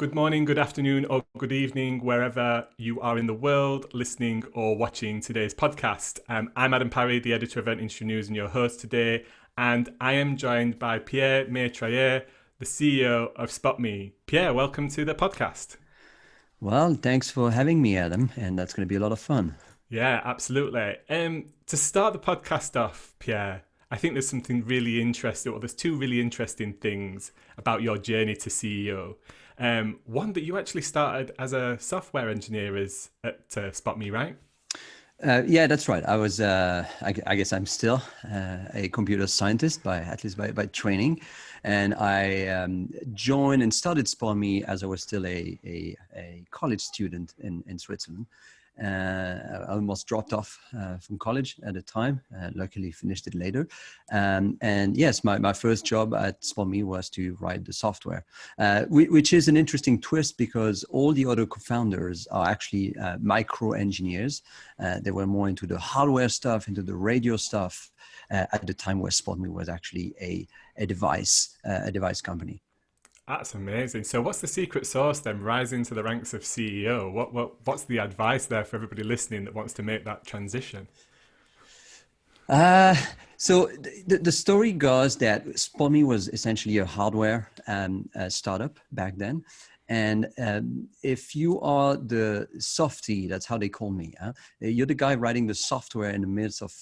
good morning, good afternoon, or good evening, wherever you are in the world listening or watching today's podcast. I'm Adam Parry, the editor of Event Industry News and your host today, and I am joined by Pierre Metrailler, the CEO of SpotMe. Pierre, welcome to the podcast. Well, thanks for having me, Adam, and that's going to be a lot of fun. Yeah, absolutely. To start the podcast off, Pierre, I think there's something really interesting, or there's two really interesting things about your journey to CEO. One, that you actually started as a software engineer at SpotMe, right? Yeah, that's right. I guess I'm still a computer scientist at least by training. And I joined and started SpotMe as I was still a college student in Switzerland. I almost dropped off from college at the time. Luckily finished it later. And yes, my first job at SpotMe was to write the software, which is an interesting twist because all the other co-founders are actually micro engineers. They were more into the hardware stuff, into the radio stuff at the time where SpotMe was actually a device company. That's amazing. So what's the secret sauce then, rising to the ranks of CEO? What's the advice there for everybody listening that wants to make that transition? So the story goes that SpotMe was essentially a hardware startup back then. And if you are the softie, that's how they call me. You're the guy writing the software in the midst of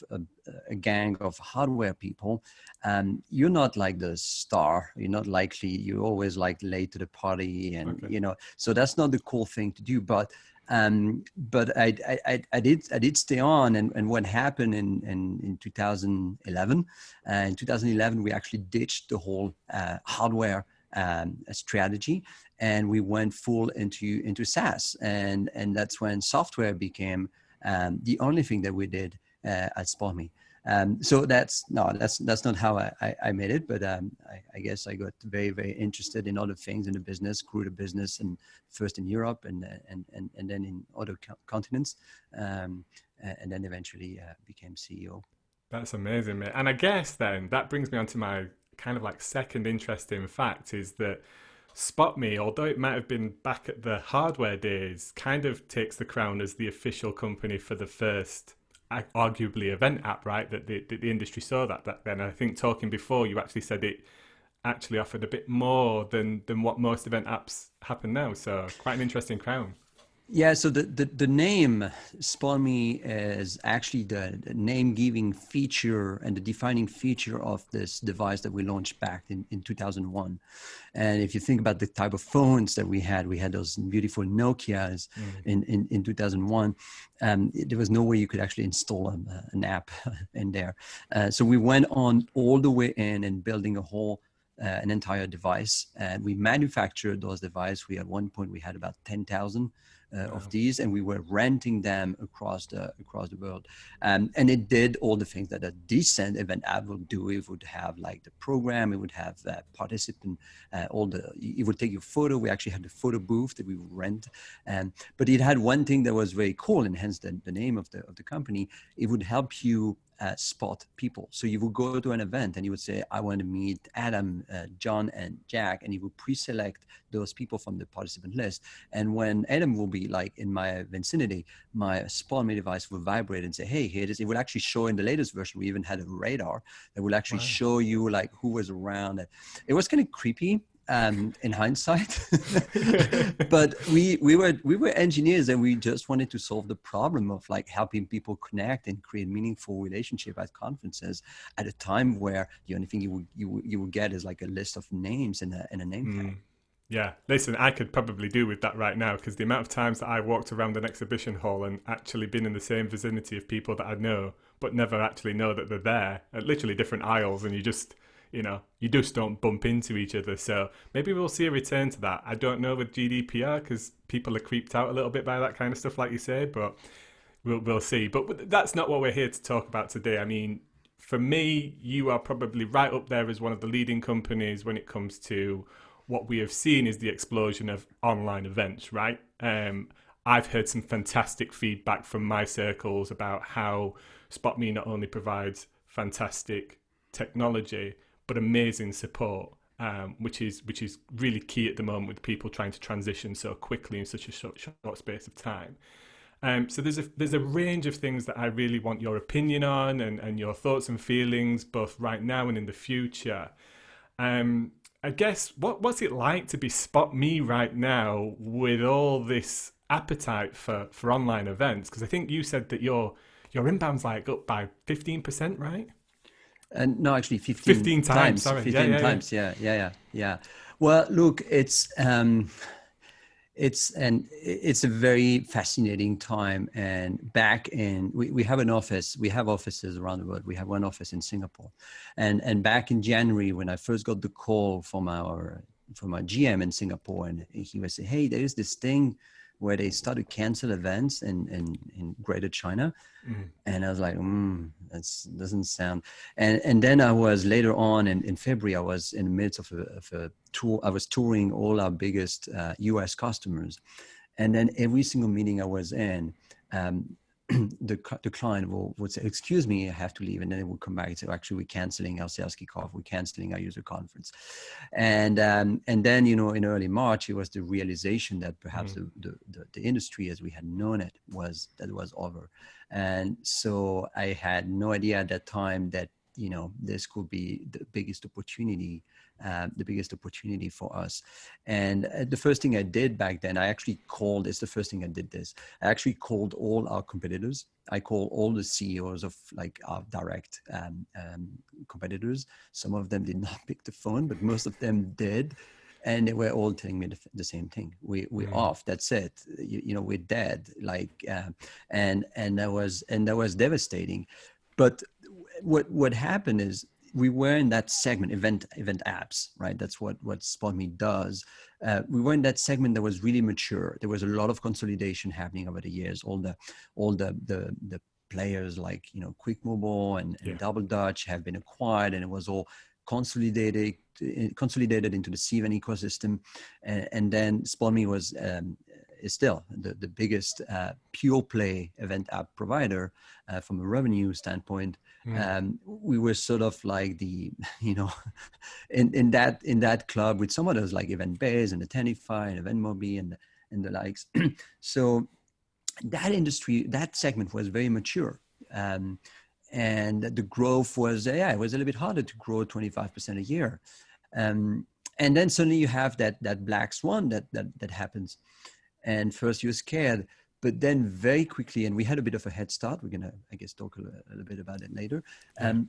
a gang of hardware people. You're not like the star. You're not likely. You're always like late to the party, and Okay. So that's not the cool thing to do. But I did stay on, and what happened in 2011? In 2011, we actually ditched the whole hardware strategy, and we went full into SaaS, and that's when software became the only thing that we did at SpotMe. So that's not how I made it, but I guess I got very, very interested in other things in the business, grew the business, and first in Europe and then in other continents, and then eventually became CEO. That's amazing, mate. And I guess then that brings me on to my kind of like second interesting fact is that SpotMe, although it might have been back at the hardware days, kind of takes the crown as the official company for the first, arguably, event app, right? That the industry saw that back then. I think talking before, you actually said it actually offered a bit more than what most event apps happen now. So quite an interesting crown. Yeah, so the name SpotMe is actually the name-giving feature and the defining feature of this device that we launched back in 2001. And if you think about the type of phones that we had those beautiful Nokias Mm. in 2001. There was no way you could actually install an app in there. So we went on all the way in and building an entire device. And we manufactured those devices. At one point, we had about 10,000 of Wow. these, and we were renting them across the world. And it did all the things that a decent event app would do. It would have like the program, it would have participant, it would take your photo. We actually had the photo booth that we would rent. But it had one thing that was very cool, and hence the name of the company. It would help you spot people. So you would go to an event and you would say, I want to meet Adam, John, and Jack, and you would pre-select those people from the participant list. And when Adam will be like in my vicinity, my SpotMe device will vibrate and say, hey, here it is. It will actually show in the latest version. We even had a radar that will actually Wow. show you like who was around. It was kind of creepy in hindsight. But we were engineers, and we just wanted to solve the problem of like helping people connect and create meaningful relationship at conferences at a time where the only thing you would get is like a list of names and a name tag. Mm. Yeah, listen, I could probably do with that right now because the amount of times that I walked around an exhibition hall and actually been in the same vicinity of people that I know, but never actually know that they're there at literally different aisles, and you just don't bump into each other. So maybe we'll see a return to that. I don't know with GDPR because people are creeped out a little bit by that kind of stuff, like you say, but we'll see. But that's not what we're here to talk about today. I mean, for me, you are probably right up there as one of the leading companies when it comes to what we have seen is the explosion of online events, right? I've heard some fantastic feedback from my circles about how SpotMe not only provides fantastic technology, but amazing support. which is really key at the moment with people trying to transition so quickly in such a short space of time. So there's a range of things that I really want your opinion on and your thoughts and feelings, both right now and in the future. I guess what's it like to be SpotMe right now with all this appetite for online events? Because I think you said that your inbound's like up by 15%, right? And no, actually 15 15 times, times, sorry. 15 Yeah. times. Yeah. Well, look, it's a very fascinating time. And we have an office, we have offices around the world. We have one office in Singapore. And back in January, when I first got the call from our GM in Singapore, and he was saying, hey, there is this thing where they start to cancel events in Greater China. Mm. And I was like, that doesn't sound. And then I was later on in February, I was in the midst of a tour. I was touring all our biggest US customers. And then every single meeting I was in, the client would say, excuse me, I have to leave. And then it would come back and say, actually, we're canceling our sales kickoff. We're canceling our user conference. And then, in early March, it was the realization that perhaps the industry as we had known it was over. And so I had no idea at that time that, this could be the biggest opportunity for us. And the first thing I did back then, I actually called all our competitors. I called all the CEOs of like our direct competitors. Some of them did not pick the phone, but most of them did. And they were all telling me the same thing. We're off. That's it. We're dead. And that was devastating. But what happened is we were in that segment, event apps, right? That's what SpotMe does. We were in that segment that was really mature. There was a lot of consolidation happening over the years. All the players like Quick Mobile and Double Dutch have been acquired, and it was all consolidated into the Cvan ecosystem, and then SpotMe is still the biggest pure play event app provider from a revenue standpoint. We were sort of like the in that club with some others like Eventbase and Attentify and EventMobi and the likes. So that industry, that segment was very mature. And the growth was, it was a little bit harder to grow 25% a year. And then suddenly you have that black swan that happens. And first you're scared, but then very quickly, and we had a bit of a head start. We're going to, I guess, talk a little bit about it later.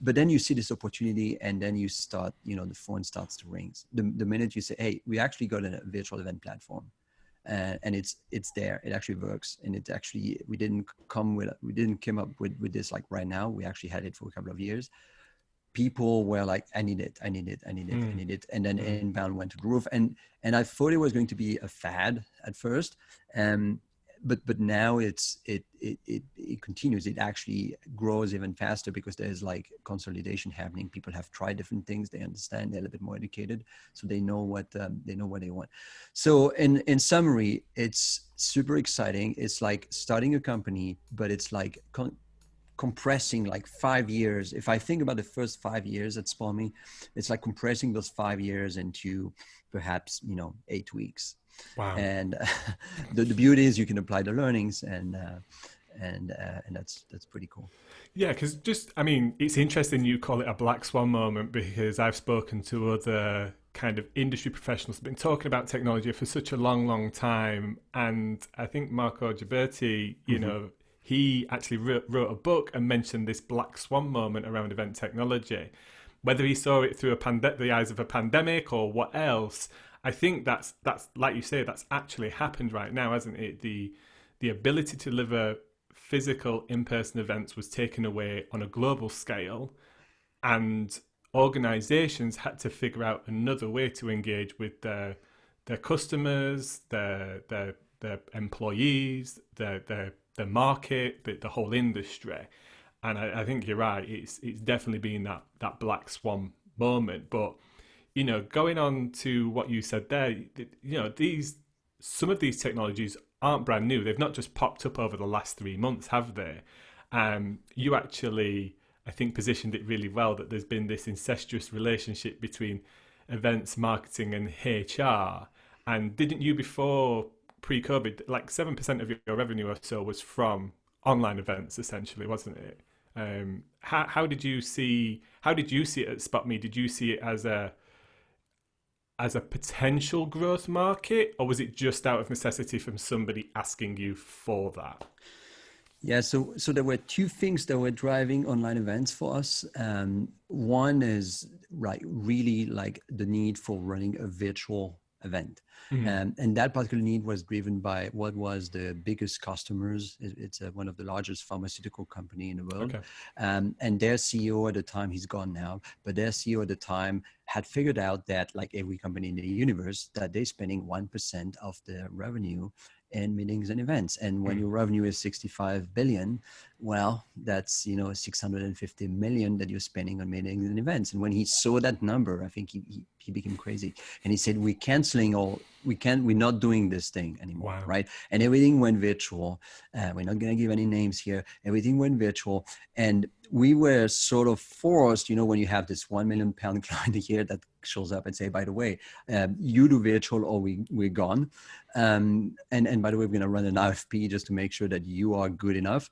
But then you see this opportunity, and then you start, the phone starts to ring. The minute you say, hey, we actually got a virtual event platform. And it's there. It actually works, and it actually we didn't come up with this like right now. We actually had it for a couple of years. People were like, I need it, and then inbound went to the roof. And I thought it was going to be a fad at first, but now it continues. It actually grows even faster because there's like consolidation happening. People have tried different things. They understand. They're a little bit more educated, so they know what they want. So in summary, it's super exciting. It's like starting a company, but it's like compressing like 5 years. If I think about the first 5 years at SpotMe, it's like compressing those 5 years into perhaps 8 weeks. Wow. And the beauty is you can apply the learnings, and that's pretty cool. Yeah, because it's interesting you call it a black swan moment, because I've spoken to other kind of industry professionals who've been talking about technology for such a long time. And I think Marco Ghiberti, he actually wrote a book and mentioned this black swan moment around event technology. Whether he saw it through the eyes of a pandemic or what else, I think that's like you say, that's actually happened right now, hasn't it? The ability to deliver physical in-person events was taken away on a global scale, and organizations had to figure out another way to engage with their customers, their employees, their market, the whole industry. And I think you're right. It's definitely been that black swan moment. But going on to what you said there, some of these technologies aren't brand new. They've not just popped up over the last 3 months, have they? You actually, I think, positioned it really well, that there's been this incestuous relationship between events marketing and HR. And didn't you before pre-COVID, like 7% of your revenue or so was from online events, essentially, wasn't it? How did you see it at SpotMe? Did you see it as a potential growth market, or was it just out of necessity from somebody asking you for that? Yeah, so there were two things that were driving online events for us. One is really like the need for running a virtual event. And that particular need was driven by what was the biggest customers. It's one of the largest pharmaceutical company in the world. Okay. And their CEO at the time, he's gone now, but their CEO at the time had figured out that, like every company in the universe, that they're spending 1% of their revenue in meetings and events. And when your revenue is 65 billion, well, that's, 650 million that you're spending on meetings and events. And when he saw that number, I think he became crazy. And he said, we're not doing this thing anymore. Wow. Right? And everything went virtual. We're not going to give any names here. Everything went virtual. And we were sort of forced, when you have this £1 million client a year that shows up and say, by the way, you do virtual or we're gone. And by the way, we're going to run an RFP just to make sure that you are good enough.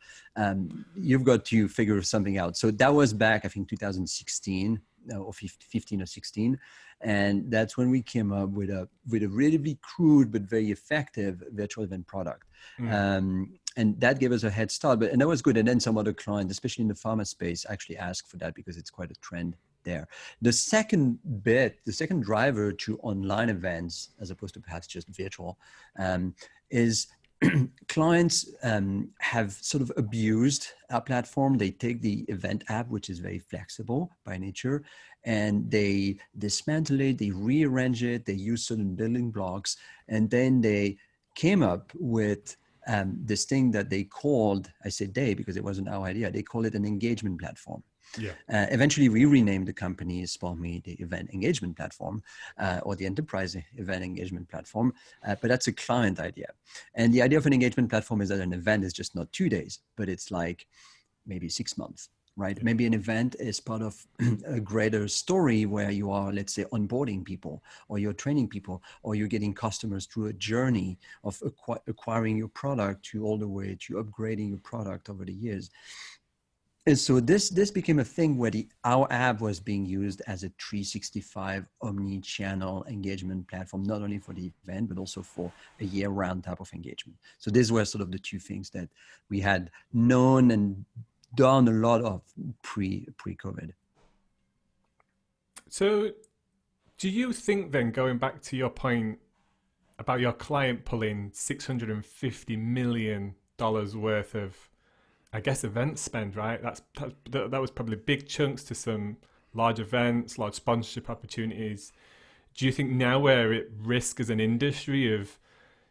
You've got to figure something out. So that was back, I think, 2016 or 15 or 16. And that's when we came up with a relatively crude but very effective virtual event product. And that gave us a head start, and that was good. And then some other clients, especially in the pharma space, actually asked for that because it's quite a trend there. The second driver to online events, as opposed to perhaps just virtual, is clients have sort of abused our platform. They take the event app, which is very flexible by nature, and they dismantle it, they rearrange it, they use certain building blocks, and then they came up with this thing that they called, I say they because it wasn't our idea, they call it an engagement platform. Yeah. Eventually, we renamed the company SpotMe the Event Engagement Platform or the Enterprise Event Engagement Platform. But that's a client idea. And the idea of an engagement platform is that an event is just not 2 days, but it's like maybe 6 months, right? Yeah. Maybe an event is part of a greater story where you are, let's say, onboarding people, or you're training people, or you're getting customers through a journey of acquiring your product to all the way to upgrading your product over the years. And so this became a thing where our app was being used as a 365 omni-channel engagement platform, not only for the event, but also for a year-round type of engagement. So these were sort of the two things that we had known and done a lot of pre-COVID. So do you think then, going back to your point about your client pulling $650 million worth of, I guess, event spend, right? That was probably big chunks to some large events, large sponsorship opportunities. Do you think now we're at risk as an industry of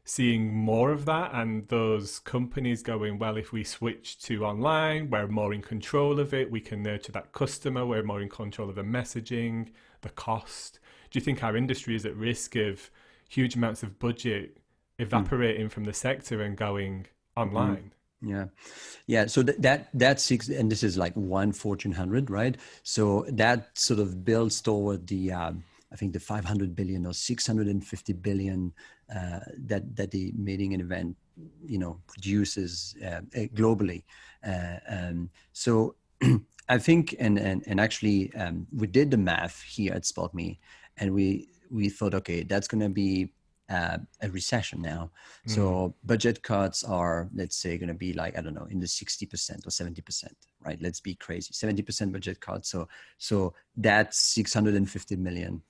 seeing more of that, and those companies going, well, if we switch to online, we're more in control of it, we can nurture that customer, we're more in control of the messaging, the cost? Do you think our industry is at risk of huge amounts of budget evaporating from the sector and going online? Yeah. So that's six, and this is like one Fortune 100, right? So that sort of builds toward the, I think the 500 billion or 650 billion that the meeting and event, produces globally. So I think, and actually, we did the math here at SpotMe, and we thought, okay, that's going to be a recession now. So budget cuts are, let's say, going to be like, I don't know, in the 60% or 70%, right? Let's be crazy, 70% budget cuts. So that's 650 million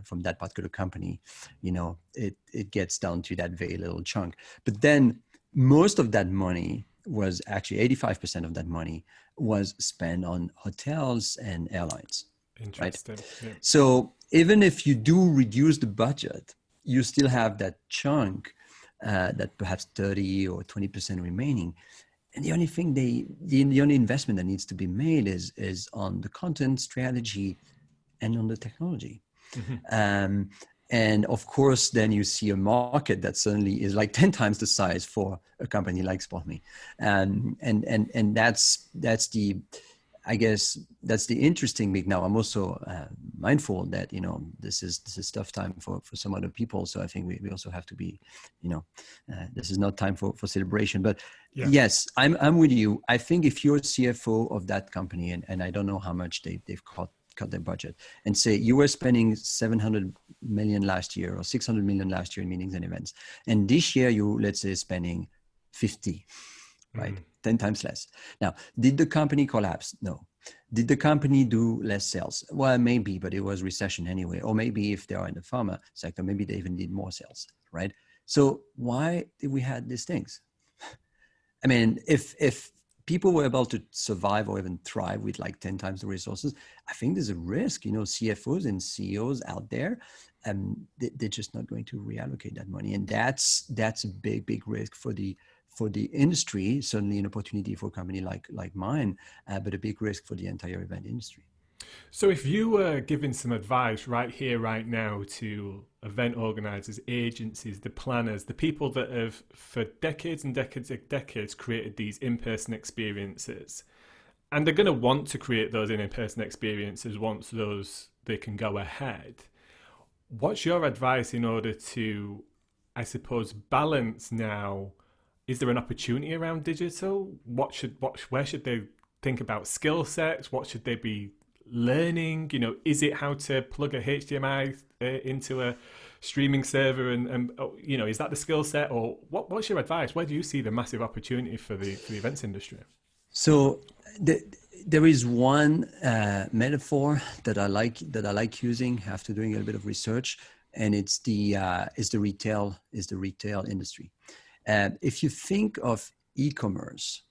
from that particular company. It gets down to that very little chunk. But then most of that money was actually 85% of that money was spent on hotels and airlines. Interesting. Right? Yeah. So even if you do reduce the budget, you still have that chunk, that perhaps 30 or 20% remaining. And the only thing the only investment that needs to be made is on the content strategy and on the technology. And of course, then you see a market that suddenly is like 10 times the size for a company like SpotMe. And that's the, I guess that's the interesting bit. Now I'm also, mindful that, this is tough time for some other people. So I think we also have to be, this is not time for celebration. But Yeah. yes, I'm with you. I think if you're CFO of that company, and I don't know how much they've cut their budget, and say you were spending 700 million last year or 600 million last year in meetings and events, and this year you, let's say, spending 50, right? 10 times less. Now, did the company collapse? No. Did the company do less sales? Well, maybe, but it was recession anyway. Or maybe if they are in the pharma sector, maybe they even did more sales, right? So why did we have these things? I mean, if people were able to survive or even thrive with like 10 times the resources, I think there's a risk, CFOs and CEOs out there, they're just not going to reallocate that money. And that's a big risk for the industry, certainly an opportunity for a company like mine, but a big risk for the entire event industry. So if you were giving some advice right here, right now to event organizers, agencies, the planners, the people that have for decades and decades created these in-person experiences, and they're going to want to create those in-person experiences once they can go ahead, what's your advice in order to, I suppose, balance now? Is there an opportunity around digital? Where should they think about skill sets? What should they be learning? Is it how to plug a HDMI into a streaming server and is that the skill set, or what's your advice? Where do you see the massive opportunity for the events industry? So there is one metaphor that I like using after doing a little bit of research, and it's the retail industry. If you think of e-commerce,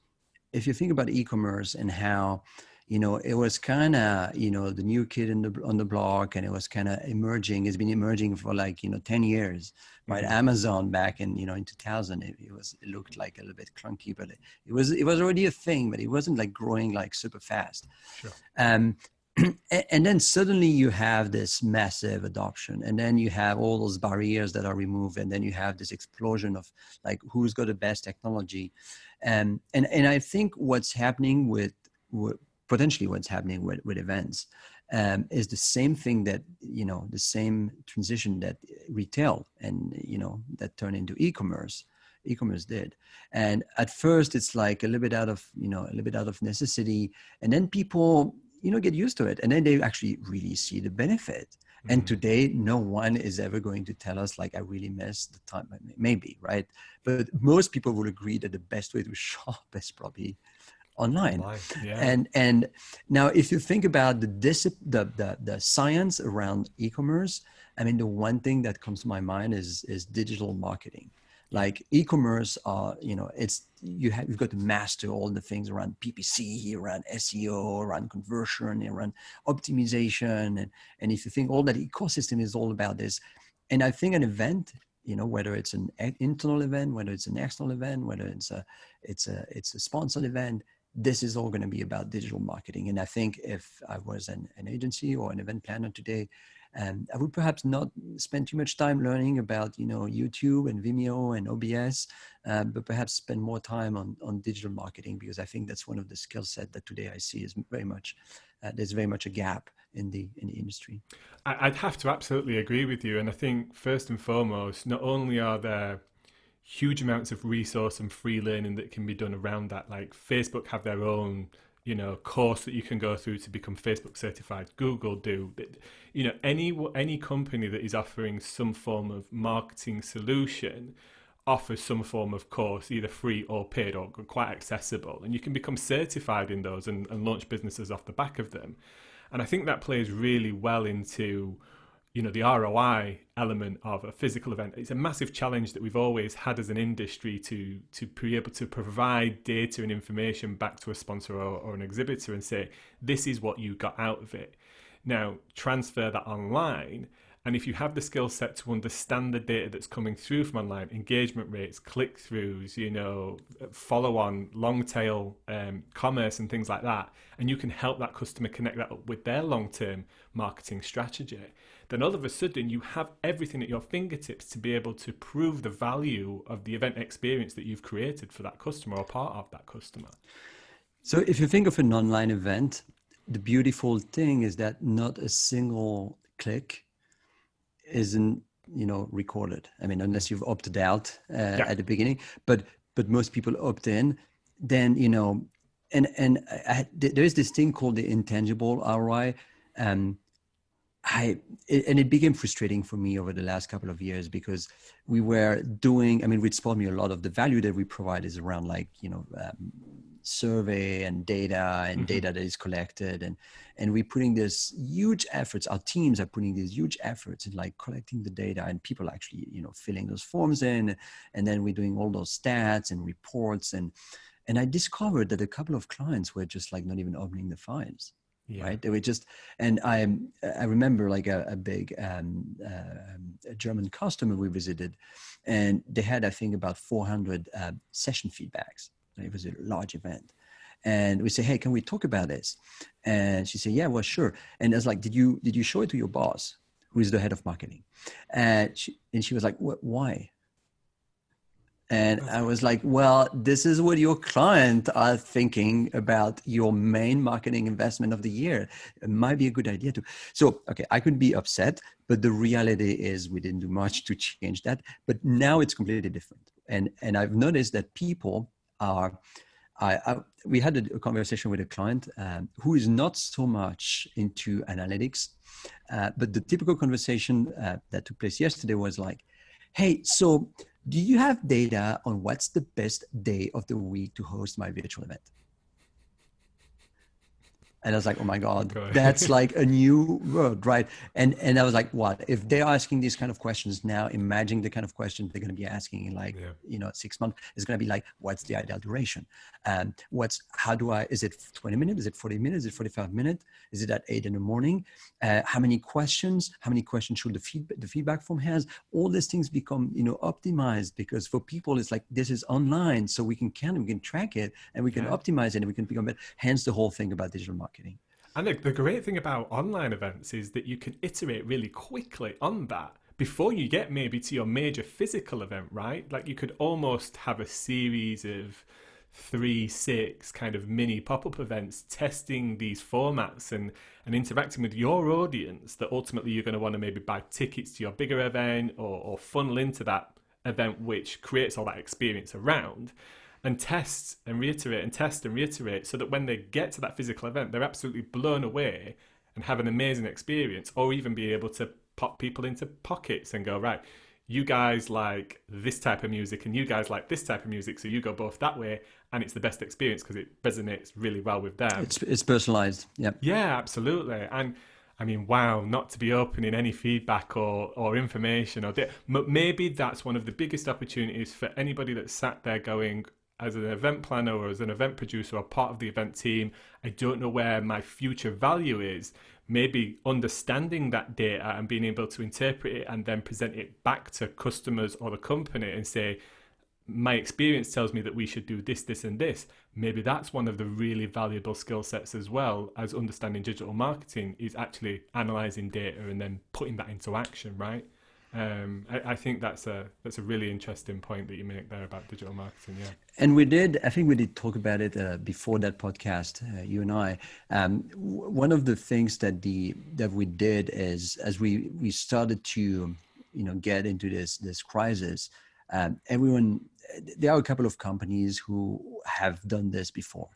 if you think about e-commerce and how, it was kind of, the new kid on the block, and it was kind of emerging. It's been emerging for 10 years, right? Mm-hmm. Amazon back in, in 2000, it looked like a little bit clunky, but it was already a thing, but it wasn't like growing like super fast. Sure. And then suddenly you have this massive adoption, and then you have all those barriers that are removed, and then you have this explosion of like who's got the best technology, and I think what's happening potentially what's happening with events is the same thing that the same transition that retail and that turned into e-commerce did. And at first it's like a little bit out of necessity, and then people get used to it, and then they actually really see the benefit. Mm-hmm. And today, no one is ever going to tell us like, I really missed the time. Maybe, right? But most people will agree that the best way to shop is probably online. Yeah. And now, if you think about the science around e-commerce, I mean, the one thing that comes to my mind is digital marketing. Like e-commerce, you've got to master all the things around PPC, around SEO, around conversion, around optimization, and if you think all that ecosystem is all about this, and I think an event, whether it's an internal event, whether it's an external event, whether it's a sponsored event, this is all going to be about digital marketing. And I think if I was an agency or an event planner today, I would perhaps not spend too much time learning about, YouTube and Vimeo and OBS, but perhaps spend more time on digital marketing, because I think that's one of the skill set that today I see is very much, there's very much a gap in the industry. I'd have to absolutely agree with you. And I think first and foremost, not only are there huge amounts of resource and free learning that can be done around that, like Facebook have their own course that you can go through to become Facebook certified. Google do. Any company that is offering some form of marketing solution offers some form of course, either free or paid or quite accessible. And you can become certified in those and launch businesses off the back of them. And I think that plays really well into the ROI element of a physical event. It's a massive challenge that we've always had as an industry to be able to provide data and information back to a sponsor or an exhibitor and say, this is what you got out of it. Now, transfer that online. And if you have the skill set to understand the data that's coming through from online, engagement rates, click-throughs, follow on, long tail commerce and things like that, and you can help that customer connect that up with their long-term marketing strategy, then all of a sudden you have everything at your fingertips to be able to prove the value of the event experience that you've created for that customer or part of that customer. So if you think of an online event, the beautiful thing is that not a single click isn't, recorded. I mean, unless you've opted out Yeah. at the beginning, but most people opt in. Then there is this thing called the intangible ROI. Um, and it became frustrating for me over the last couple of years because we were doing, I mean, with SpotMe, a lot of the value that we provide is around survey and data that is collected, and we're putting this huge efforts, our teams are putting these huge efforts in like collecting the data, and people actually filling those forms in, and then we're doing all those stats and reports, and I discovered that a couple of clients were just like not even opening the files. Yeah. Right, they were just, and I remember like a big a German customer we visited, and they had, I think, about 400 session feedbacks. It was a large event, and we say, hey, can we talk about this? And she said, yeah, well, sure. And I was like, did you show it to your boss, who is the head of marketing? And she was like, why? And I was like, well, this is what your client are thinking about your main marketing investment of the year. It might be a good idea to. So, okay, I could be upset, but the reality is we didn't do much to change that. But now it's completely different. And I've noticed that people are, we had a conversation with a client who is not so much into analytics, but the typical conversation that took place yesterday was like, hey, so do you have data on what's the best day of the week to host my virtual event? And I was like, oh my God, that's like a new word, right? And I was like, what? If they're asking these kind of questions now, imagine the kind of questions they're going to be asking in 6 months. It's going to be like, what's the ideal duration? Is it 20 minutes? Is it 40 minutes? Is it 45 minutes? Is it at 8 in the morning? How many questions should the feedback form has? All these things become, optimized, because for people, it's like, this is online, so we can track it, and we can optimize it, and we can become better. Hence the whole thing about digital marketing. And the great thing about online events is that you can iterate really quickly on that before you get maybe to your major physical event, right? Like you could almost have a series of 3-6 kind of mini pop-up events testing these formats and interacting with your audience that ultimately you're going to want to maybe buy tickets to your bigger event or funnel into that event, which creates all that experience around. And test and reiterate and test and reiterate, so that when they get to that physical event, they're absolutely blown away and have an amazing experience, or even be able to pop people into pockets and go, right, you guys like this type of music and you guys like this type of music, so you go both that way, and it's the best experience because it resonates really well with them. It's personalized. Yeah, absolutely. And I mean, wow, not to be opening any feedback or information but maybe that's one of the biggest opportunities for anybody that's sat there going, as an event planner or as an event producer or part of the event team, I don't know where my future value is. Maybe understanding that data and being able to interpret it and then present it back to customers or the company and say, my experience tells me that we should do this, this, and this. Maybe that's one of the really valuable skill sets as well as understanding digital marketing, is actually analyzing data and then putting that into action, right? I think that's a really interesting point that you make there about digital marketing. Yeah. And I think we did talk about it before that podcast, you and I. One of the things that we did is, as we started to, get into this crisis, there are a couple of companies who have done this before.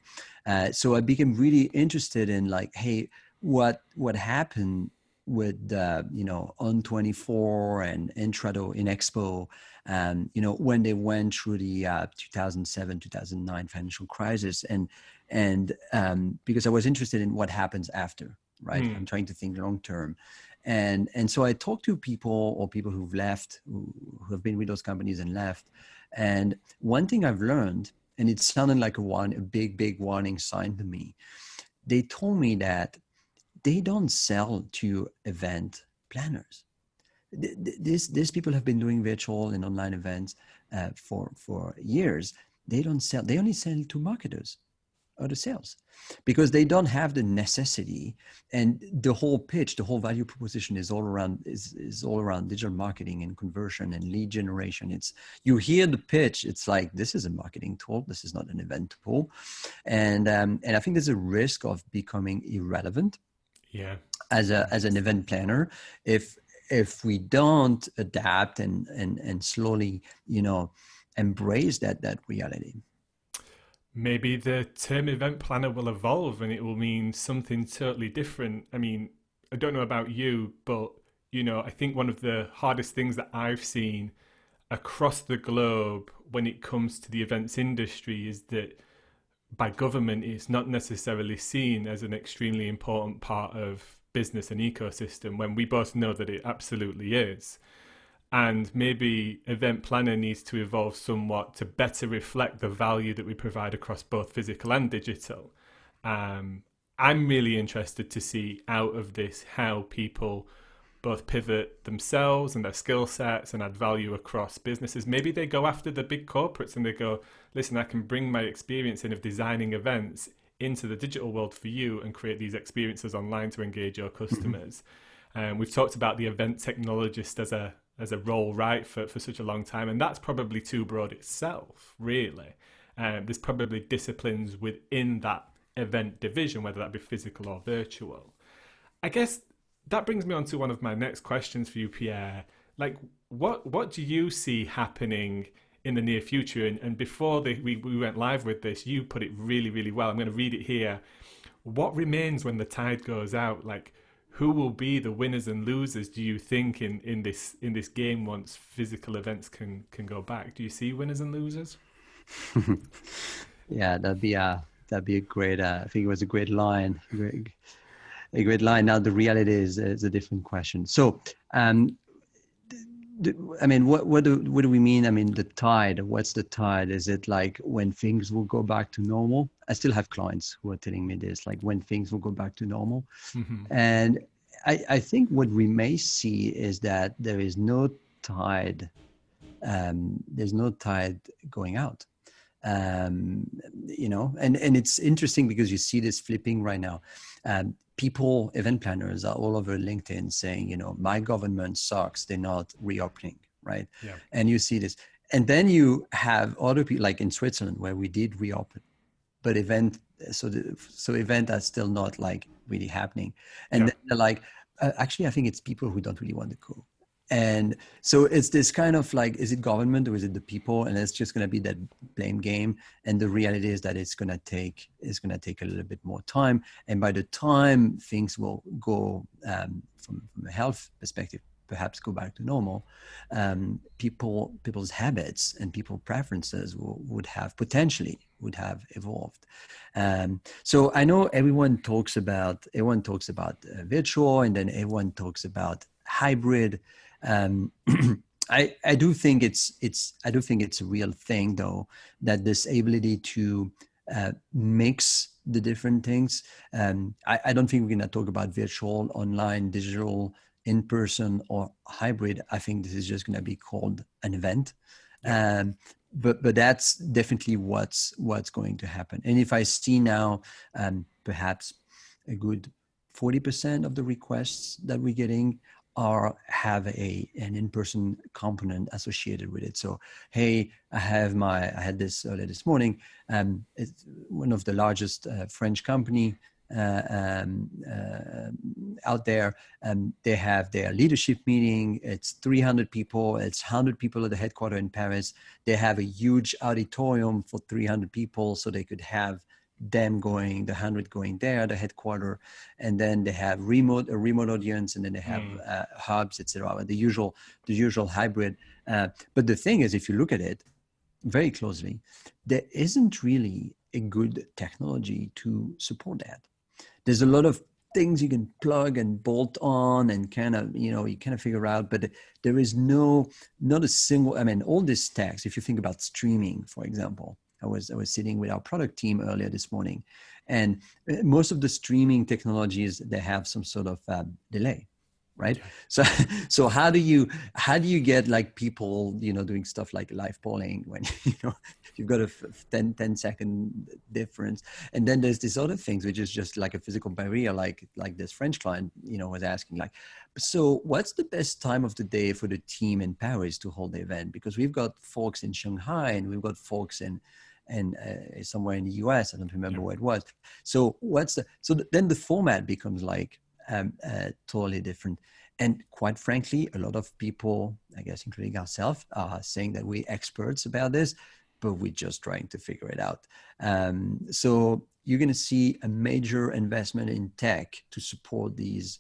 So I became really interested in like, hey, what happened with On24 and Intrado in Expo, when they went through the 2007-2009 financial crisis, and because I was interested in what happens after, right? I'm trying to think long term, and so I talked to people who've left, who have been with those companies and left, and one thing I've learned, and it sounded like a big warning sign to me. They told me that they don't sell to event planners. These people have been doing virtual and online events for years. They don't sell. They only sell to marketers. the sales, because they don't have the necessity. And the whole pitch, the whole value proposition is all around digital marketing and conversion and lead generation. It's, you hear the pitch, it's like, this is a marketing tool, this is not an event tool. And I think there's a risk of becoming irrelevant as an event planner if we don't adapt and slowly, embrace that reality. Maybe the term event planner will evolve and it will mean something totally different. I mean, I don't know about you, but, I think one of the hardest things that I've seen across the globe when it comes to the events industry is that by government, it's not necessarily seen as an extremely important part of business and ecosystem, when we both know that it absolutely is. And maybe event planner needs to evolve somewhat to better reflect the value that we provide across both physical and digital. I'm really interested to see out of this how people both pivot themselves and their skill sets and add value across businesses. Maybe they go after the big corporates and they go, listen, I can bring my experience of designing events into the digital world for you and create these experiences online to engage your customers. We've talked about the event technologist as a role, right, for such a long time, and that's probably too broad itself, really. There's probably disciplines within that event division, whether that be physical or virtual. I guess that brings me on to one of my next questions for you, Pierre. Like, what do you see happening in the near future? And before we went live with this, you put it really, really well. I'm going to read it here. What remains when the tide goes out? Like, who will be the winners and losers, do you think, in this game once physical events can go back? Do you see winners and losers? Yeah, that'd be a great. I think it was a great line. A great line. Now the reality is a different question. So, I mean, what do we mean? I mean, the tide. What's the tide? Is it like when things will go back to normal? I still have clients who are telling me this, like when things will go back to normal. Mm-hmm. And I think what we may see is that there is no tide. There's no tide going out. And it's interesting because you see this flipping right now. People, event planners are all over LinkedIn saying, my government sucks, they're not reopening, right? Yeah. And you see this. And then you have other people, like in Switzerland, where we did reopen, but event are still not like really happening. And then they're like, actually, I think it's people who don't really want to go. And so it's this kind of like, is it government or is it the people? And it's just going to be that blame game. And the reality is that it's going to take a little bit more time. And by the time things will go from a health perspective, perhaps go back to normal, people's habits and people preferences would have evolved. So I know everyone talks about virtual, and then everyone talks about hybrid. I do think it's a real thing, though, that this ability to mix the different things. I don't think we're going to talk about virtual, online, digital, in person, or hybrid. I think this is just going to be called an event. But that's definitely what's going to happen. And if I see now, perhaps a good 40% of the requests that we're getting have an in-person component associated with it. So, hey, I had this earlier this morning. It's one of the largest French company out there. They have their leadership meeting. It's 300 people. It's 100 people at the headquarters in Paris. They have a huge auditorium for 300 people, so they could have them going, the 100 going there, the headquarters, and then they have a remote audience, and then they have hubs, etc. The usual hybrid. But the thing is, if you look at it very closely, there isn't really a good technology to support that. There's a lot of things you can plug and bolt on and you kind of figure out, but there is not a single, all these stacks, if you think about streaming, for example. I was sitting with our product team earlier this morning, and most of the streaming technologies, they have some sort of delay, right? Yeah. So so how do you get like people, doing stuff like live polling when you've got a 10-second difference? And then there's this other things which is just like a physical barrier, like this French client was asking, like, so what's the best time of the day for the team in Paris to hold the event? Because we've got folks in Shanghai and we've got folks in and somewhere in the US. I don't remember Yeah. where it was. So then the format becomes like totally different. And quite frankly, a lot of people, I guess, including ourselves, are saying that we're experts about this, but we're just trying to figure it out. So you're going to see a major investment in tech to support these.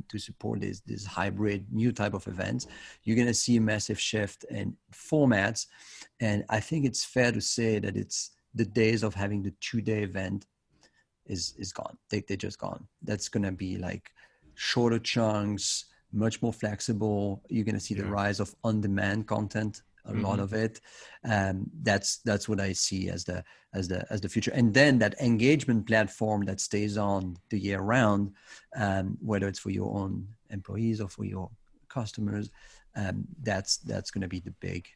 To support this hybrid new type of events. You're going to see a massive shift in formats. And I think it's fair to say that it's the days of having the 2-day event is gone. They're just gone. That's going to be like shorter chunks, much more flexible. You're going to see the rise of on-demand content, a lot of it. That's what I see as the future. And then that engagement platform that stays on the year round, whether it's for your own employees or for your customers, that's going to be the big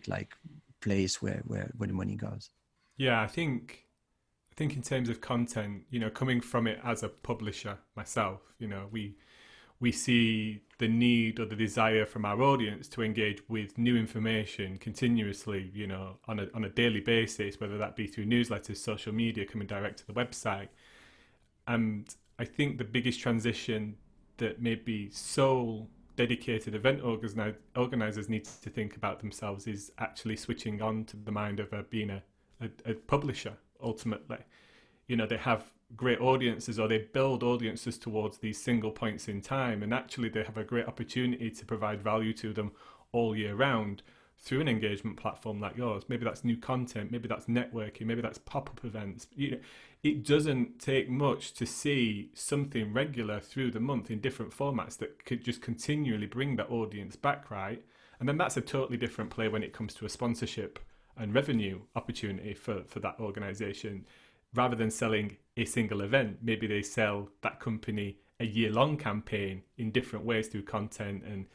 like place where the money goes. Yeah, I think in terms of content, coming from it as a publisher myself, we see the need or the desire from our audience to engage with new information continuously, on a daily basis, whether that be through newsletters, social media, coming direct to the website. And I think the biggest transition that maybe sole dedicated event organizers need to think about themselves is actually switching on to the mind of being a publisher ultimately. They have great audiences, or they build audiences towards these single points in time, and actually they have a great opportunity to provide value to them all year round through an engagement platform like yours. Maybe that's new content, maybe that's networking, maybe that's pop-up events. It doesn't take much to see something regular through the month in different formats that could just continually bring that audience back, right? And then that's a totally different play when it comes to a sponsorship and revenue opportunity for that organization. Rather than selling a single event, maybe they sell that company a year-long campaign in different ways through content and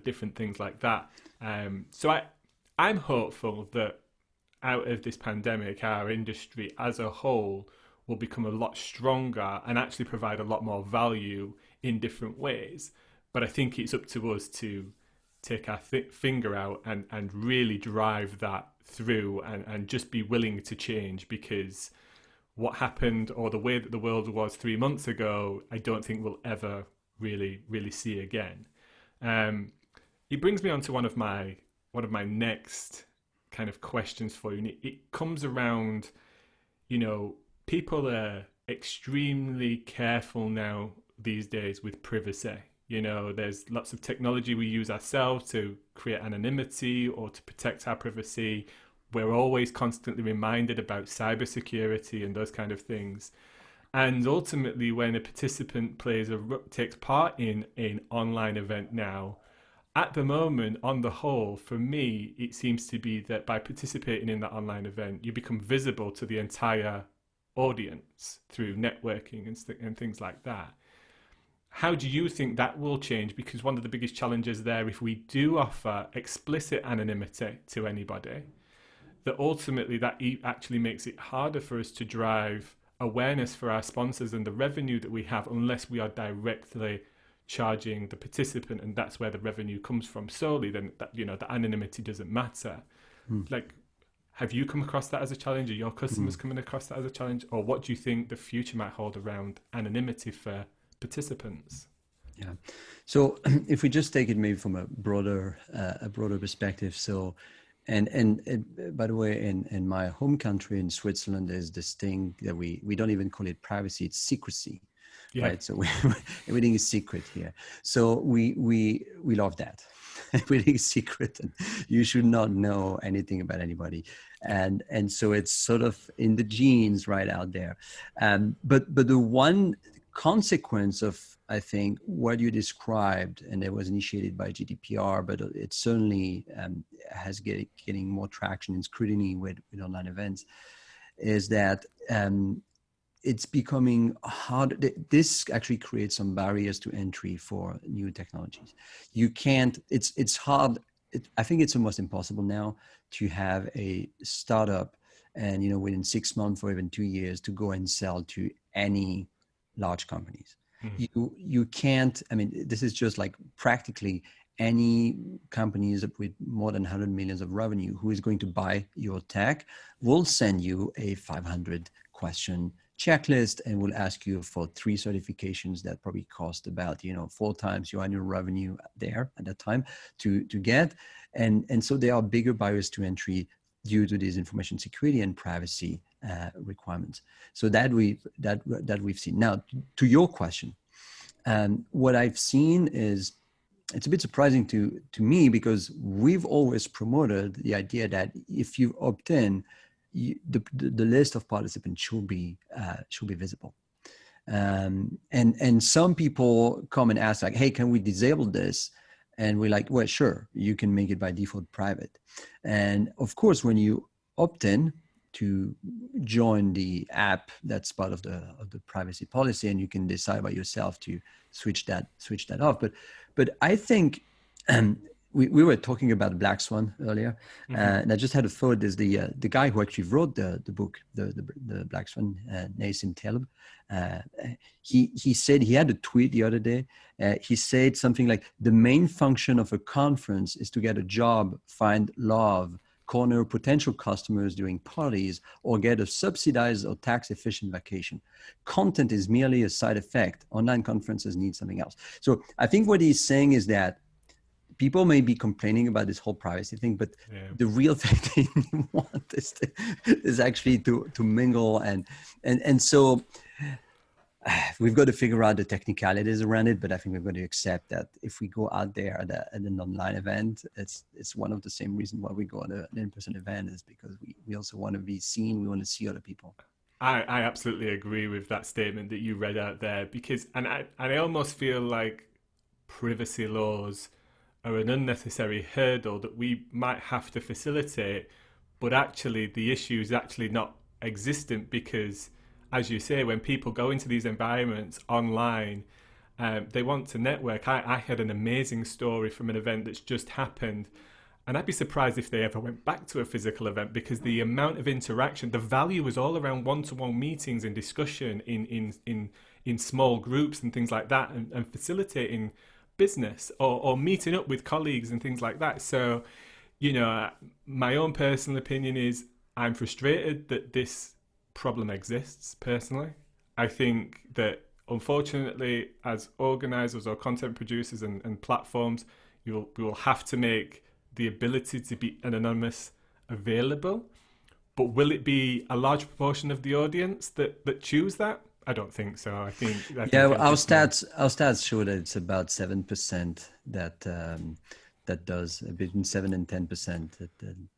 different things like that. So I'm hopeful that out of this pandemic, our industry as a whole will become a lot stronger and actually provide a lot more value in different ways. But I think it's up to us to take our finger out and really drive that through and just be willing to change, because what happened, or the way that the world was 3 months ago, I don't think we'll ever really see again. It brings me on to one of my next kind of questions for you. And it comes around, people are extremely careful now these days with privacy. There's lots of technology we use ourselves to create anonymity or to protect our privacy. We're always constantly reminded about cybersecurity and those kind of things. And ultimately, when a participant takes part in an online event now, at the moment, on the whole, for me, it seems to be that by participating in that online event, you become visible to the entire audience through networking and things like that. How do you think that will change? Because one of the biggest challenges there, if we do offer explicit anonymity to anybody, that ultimately that actually makes it harder for us to drive awareness for our sponsors and the revenue that we have, unless we are directly charging the participant, and that's where the revenue comes from solely. Then the anonymity doesn't matter. Like, have you come across that as a challenge? Are your customers coming across that as a challenge? Or what do you think the future might hold around anonymity for participants? Yeah. So if we just take it maybe from a broader perspective, so and by the way, in my home country in Switzerland, there's this thing that we don't even call it privacy, it's secrecy. Yeah. Right. So everything is secret here. So we love that. Everything is secret, and you should not know anything about anybody. And so it's sort of in the genes right out there. But the one consequence of, I think, what you described, and it was initiated by GDPR, but it certainly has getting more traction and scrutiny with online events, is that it's becoming hard. This actually creates some barriers to entry for new technologies. You can't, it's hard. I think it's almost impossible now to have a startup and, within 6 months or even 2 years to go and sell to any large companies. You can't, I mean, this is just like practically any companies with more than 100 millions of revenue who is going to buy your tech will send you a 500 question checklist and will ask you for 3 certifications that probably cost about 4 times your annual revenue there at that time to get, and so there are bigger barriers to entry due to these information security and privacy requirements. So that we've seen. Now, to your question, what I've seen is, it's a bit surprising to me, because we've always promoted the idea that if you opt in, the list of participants should be visible. And some people come and ask, like, hey, can we disable this? And we're like, well, sure, you can make it by default private. And of course, when you opt in to join the app, that's part of the privacy policy, and you can decide by yourself to switch that off. But I think we were talking about Black Swan earlier, and I just had a thought. There's the guy who actually wrote the book, the Black Swan, Nassim Taleb. He said, he had a tweet the other day. He said something like, the main function of a conference is to get a job, find love, corner potential customers during parties, or get a subsidized or tax efficient vacation. Content is merely a side effect. Online conferences need something else. So I think what he's saying is that people may be complaining about this whole privacy thing, but the real thing they want is actually to mingle. And so we've got to figure out the technicalities around it, but I think we've got to accept that if we go out there at an online event, it's one of the same reasons why we go at an in-person event, is because we also want to be seen. We want to see other people. I absolutely agree with that statement that you read out there, because I almost feel like privacy laws are an unnecessary hurdle that we might have to facilitate, but actually the issue is actually not existent, because, as you say, when people go into these environments online, they want to network. I had an amazing story from an event that's just happened, and I'd be surprised if they ever went back to a physical event, because the amount of interaction, the value was all around one-to-one meetings and discussion in small groups and things like that, and facilitating business or meeting up with colleagues and things like that. So, my own personal opinion is, I'm frustrated that this problem exists personally. I think that, unfortunately, as organizers or content producers and platforms, we will have to make the ability to be anonymous available. But will it be a large proportion of the audience that choose that? I don't think so. I think our stats show that it's about 7% that does, between 7 and 10%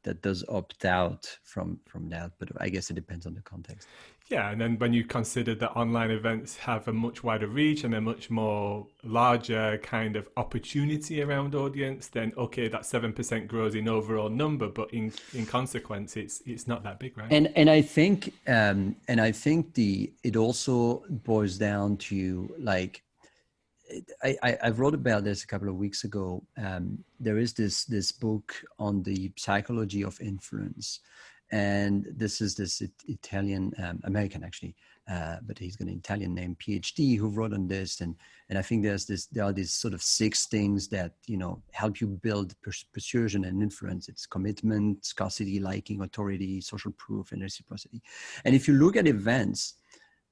that does opt out from that. But I guess it depends on the context. Yeah, and then when you consider that online events have a much wider reach and a much more larger kind of opportunity around audience, then okay, that 7% grows in overall number, but in consequence, it's not that big, right? And I think it also boils down to, like, I wrote about this a couple of weeks ago. There is this book on the psychology of influence. And this is this Italian, American actually, but he's got an Italian name, PhD, who wrote on this. And I think there are these sort of 6 things that, help you build persuasion and influence. It's commitment, scarcity, liking, authority, social proof, and reciprocity. And if you look at events,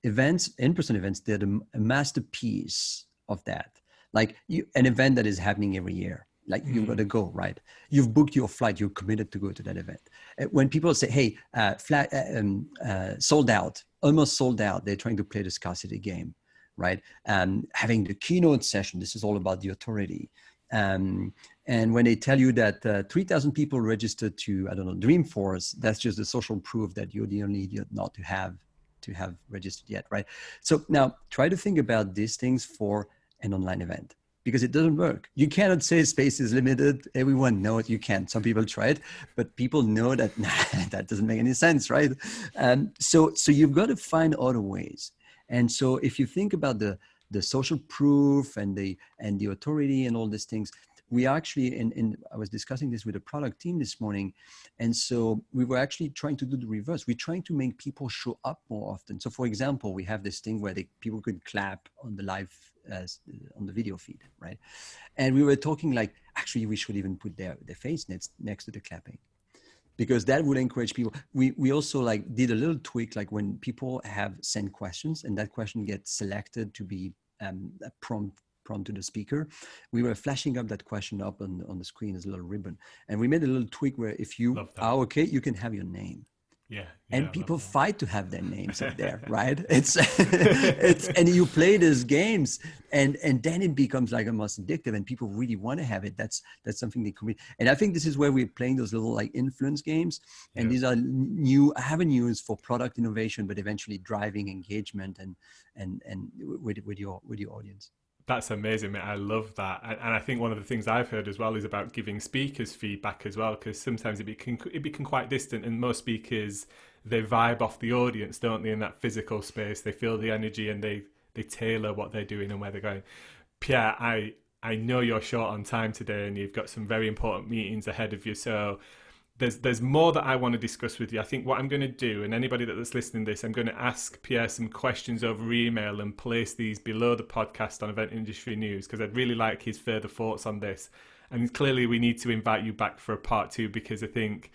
in-person events, they're a masterpiece of that. Like an event that is happening every year. Like, you've got to go, right? You've booked your flight. You're committed to go to that event. When people say, hey, sold out, almost sold out, they're trying to play the scarcity game, right? Having the keynote session, this is all about the authority. And when they tell you that 3,000 people registered to, Dreamforce, that's just the social proof that you're the only idiot not to have registered yet, right? So now try to think about these things for an online event. because it doesn't work. You cannot say space is limited. Everyone knows you can. Some people try it, but people know that that doesn't make any sense, right? So you've got to find other ways. And so if you think about the social proof and the authority and all these things, we actually, I was discussing this with the product team this morning. And so we were actually trying to do the reverse. We're trying to make people show up more often. So for example, we have this thing where people could clap on the live, on the video feed, right? And we were talking like, actually, we should even put their face next to the clapping, because that would encourage people. We also like did a little tweak, like when people have sent questions and that question gets selected to be a prompt to the speaker, we were flashing up that question up on the screen as a little ribbon. And we made a little tweak where if you are okay, you can have your name. Yeah. And people fight to have their names up there, right? It's and you play these games and then it becomes like almost addictive and people really want to have it. That's something they commit. And I think this is where we're playing those little like influence games. And these are new avenues for product innovation, but eventually driving engagement and with your audience. That's amazing, mate. I love that. And I think one of the things I've heard as well is about giving speakers feedback as well, because sometimes it become quite distant, and most speakers, they vibe off the audience, don't they, in that physical space. They feel the energy and they tailor what they're doing and where they're going. Pierre, I know you're short on time today and you've got some very important meetings ahead of you, so there's more that I want to discuss with you. I think what I'm going to do, and anybody that's listening to this, I'm going to ask Pierre some questions over email and place these below the podcast on Event Industry News, because I'd really like his further thoughts on this. And clearly we need to invite you back for a part 2, because I think,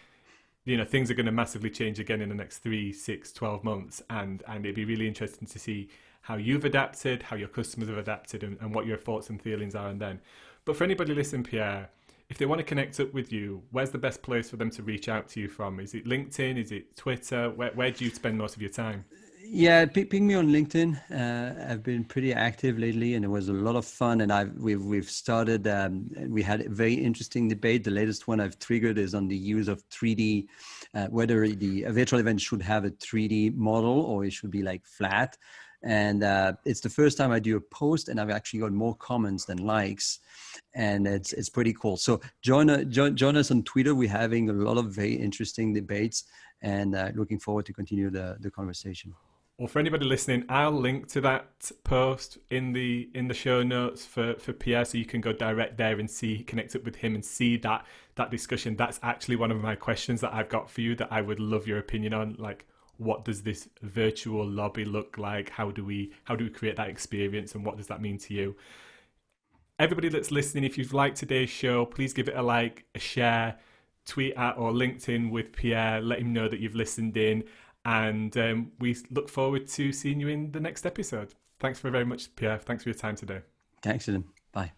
things are going to massively change again in the next 3, 6, 12 months. And it'd be really interesting to see how you've adapted, how your customers have adapted, and what your thoughts and feelings are. And then, but for anybody listening, Pierre, if they want to connect up with you, where's the best place for them to reach out to you from? Is it LinkedIn? Is it Twitter? Where do you spend most of your time? Yeah, ping me on LinkedIn. I've been pretty active lately, and it was a lot of fun. And we've started. We had a very interesting debate. The latest one I've triggered is on the use of 3D, whether a virtual event should have a 3D model or it should be like flat. And it's the first time I do a post, and I've actually got more comments than likes, and it's pretty cool. So join us on Twitter. We're having a lot of very interesting debates, and looking forward to continue the conversation. Well, for anybody listening, I'll link to that post in the show notes for Pierre, so you can go direct there and connect up with him and see that discussion. That's actually one of my questions that I've got for you that I would love your opinion on. Like, what does this virtual lobby look like? How do we create that experience, and what does that mean to you? Everybody that's listening, if you've liked today's show, please give it a like, a share, tweet at or LinkedIn with Pierre. Let him know that you've listened in. And we look forward to seeing you in the next episode. Thanks very much, Pierre. Thanks for your time today. Thanks, Adam. Bye.